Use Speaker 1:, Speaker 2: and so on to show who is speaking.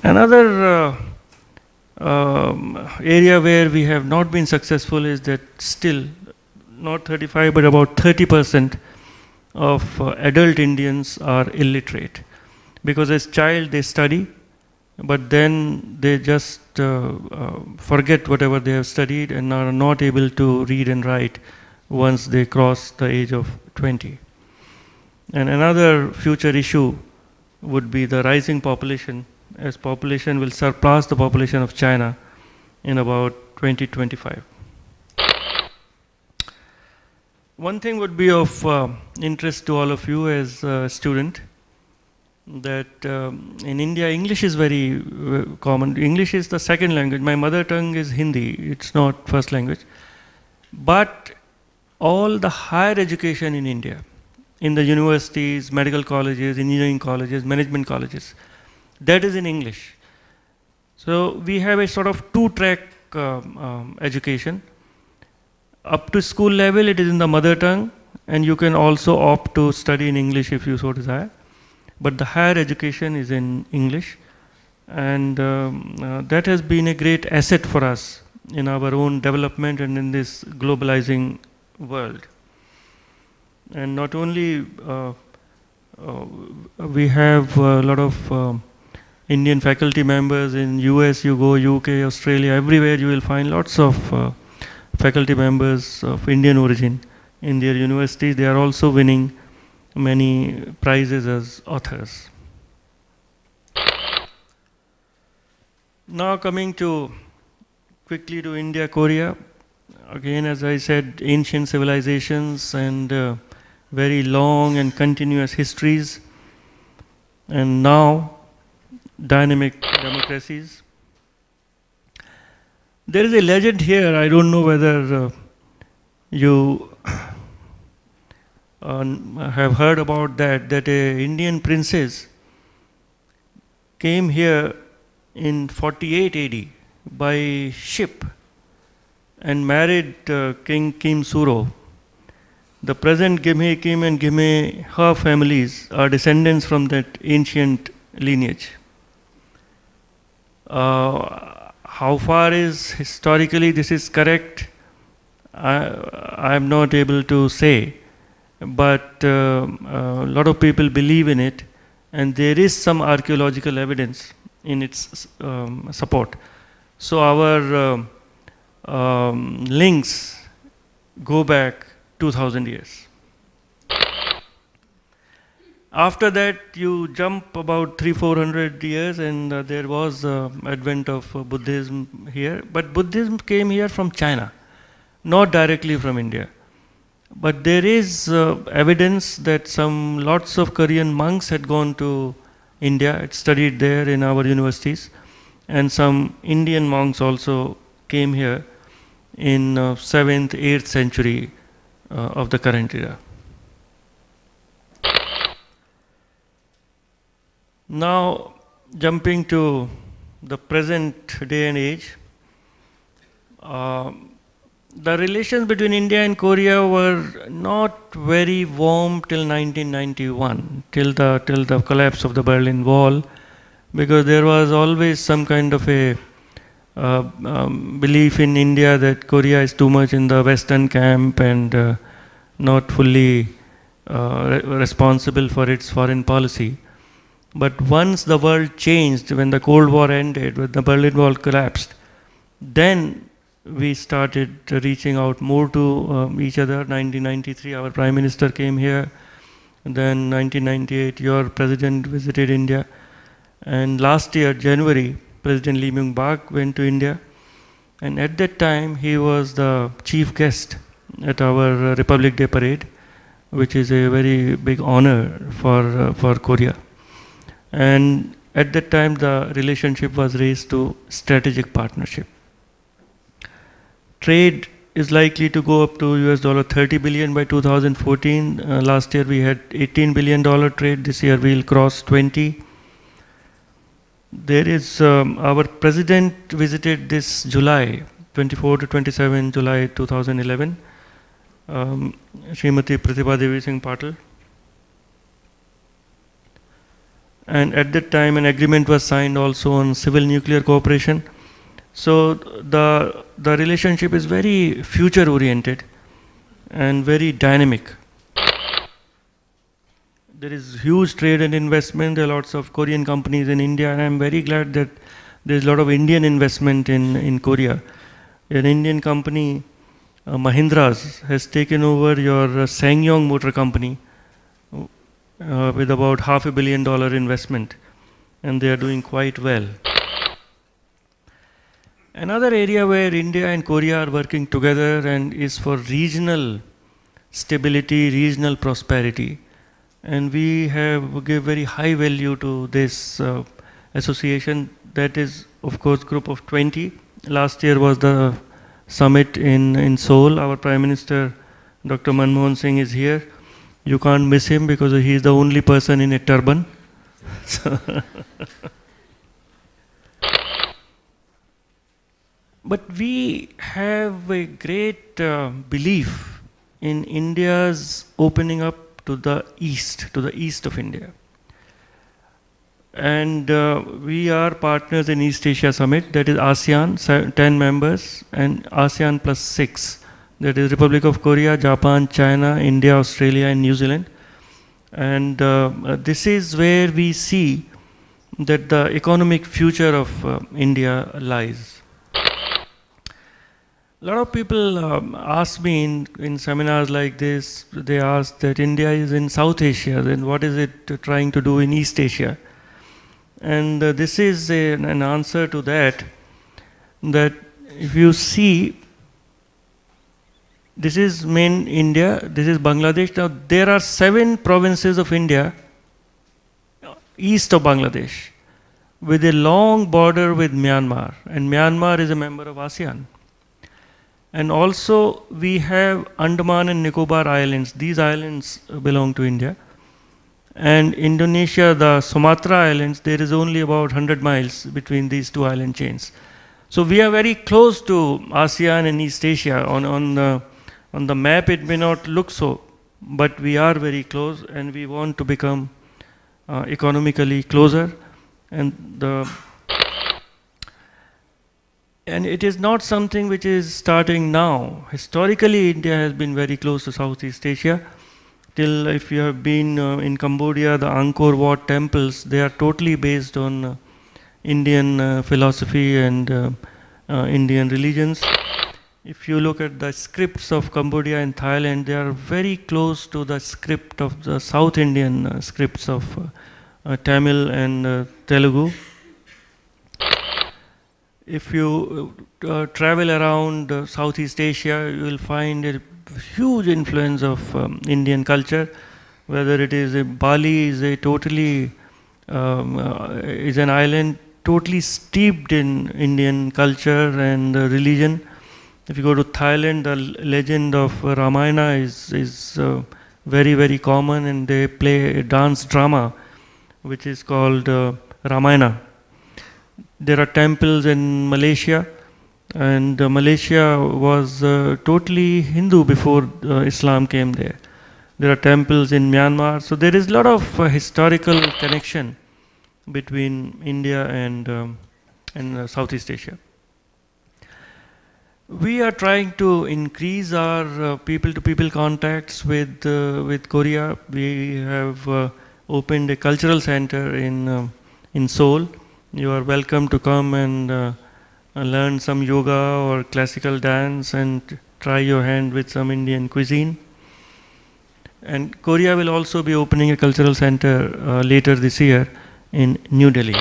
Speaker 1: Another area where we have not been successful is that still not 35 but about 30% of adult Indians are illiterate, because as child they study but then they just forget whatever they have studied and are not able to read and write once they cross the age of 20. And another future issue would be the rising population, as population will surpass the population of China in about 2025. One thing would be of interest to all of you as a student, that in India English is very common. English is the second language. My mother tongue is Hindi, it's not first language. But all the higher education in India, in the universities, medical colleges, engineering colleges, management colleges, that is in English. So we have a sort of two-track education. Up to school level it is in the mother tongue, and you can also opt to study in English if you so desire. But the higher education is in English, and that has been a great asset for us in our own development and in this globalizing world. And not only we have a lot of Indian faculty members in US, you go UK, Australia, everywhere you will find lots of faculty members of Indian origin in their universities. They are also winning many prizes as authors. Now coming quickly to India, Korea. Again, as I said, ancient civilizations and very long and continuous histories, and now dynamic democracies. There is a legend here, I don't know whether you have heard about that an Indian princess came here in 48 AD by ship and married King Kim Suro. The present Gimhe Kim and Gimhe, her families are descendants from that ancient lineage. How far is historically this is correct, I am not able to say, but a lot of people believe in it, and there is some archaeological evidence in its support. So our links go back 2000 years. After that you jump about 300-400 years and there was advent of Buddhism here, but Buddhism came here from China, not directly from India. But there is evidence that lots of Korean monks had gone to India, had studied there in our universities, and some Indian monks also came here in 7th, 8th century of the current era. Now jumping to the present day and age, the relations between India and Korea were not very warm till 1991, till the collapse of the Berlin Wall, because there was always some kind of a belief in India that Korea is too much in the Western camp and not fully responsible for its foreign policy. But once the world changed, when the Cold War ended, when the Berlin Wall collapsed, then we started reaching out more to each other. 1993, our Prime Minister came here. Then 1998, your President visited India. And last year, January, President Lee Myung-bak went to India. And at that time, he was the chief guest at our Republic Day parade, which is a very big honor for Korea. And at that time, the relationship was raised to strategic partnership. Trade is likely to go up to US $30 billion by 2014. Last year we had $18 billion trade. This year we'll cross 20. There is our president visited this July, 24 to 27 July 2011. Srimati Pratibha Devi Singh Patil. And at that time, an agreement was signed also on civil nuclear cooperation. So the relationship is very future oriented and very dynamic. There is huge trade and investment. There are lots of Korean companies in India, and I'm very glad that there's a lot of Indian investment in Korea. An Indian company, Mahindra's, has taken over your SsangYong Motor Company with about $500 million investment, and they are doing quite well. Another area where India and Korea are working together and is for regional stability, regional prosperity. And we have give very high value to this association. That is, of course, group of 20. Last year was the summit in Seoul. Our Prime Minister, Dr. Manmohan Singh, is here. You can't miss him because he is the only person in a turban. But we have a great belief in India's opening up to the east of India. And we are partners in East Asia Summit, that is ASEAN, 10 members, and ASEAN plus 6. That is Republic of Korea, Japan, China, India, Australia, and New Zealand. And this is where we see that the economic future of India lies. A lot of people ask me in seminars like this, they ask that India is in South Asia, then what is it trying to do in East Asia? And this is an answer to that, that if you see, this is main India, this is Bangladesh. Now there are 7 provinces of India east of Bangladesh with a long border with Myanmar, and Myanmar is a member of ASEAN. And also we have Andaman and Nicobar Islands. These islands belong to India. And Indonesia, the Sumatra Islands, there is only about 100 miles between these two island chains. So we are very close to ASEAN and East Asia. On the map it may not look so, but we are very close, and we want to become economically closer. And it is not something which is starting now. Historically, India has been very close to Southeast Asia. Till if you have been in Cambodia, the Angkor Wat temples, they are totally based on Indian philosophy and Indian religions. If you look at the scripts of Cambodia and Thailand, they are very close to the script of the South Indian scripts of Tamil and Telugu. If you travel around Southeast Asia, you will find a huge influence of Indian culture. Whether it is Bali is a totally is an island totally steeped in Indian culture and religion. If you go to Thailand, the legend of Ramayana is very, very common, and they play a dance drama which is called Ramayana. There are temples in Malaysia, and Malaysia was totally Hindu before Islam came there. There are temples in Myanmar, so there is a lot of historical connection between India and Southeast Asia. We are trying to increase our people-to-people contacts with Korea. We have opened a cultural center in Seoul. You are welcome to come and learn some yoga or classical dance and try your hand with some Indian cuisine. And Korea will also be opening a cultural center later this year in New Delhi.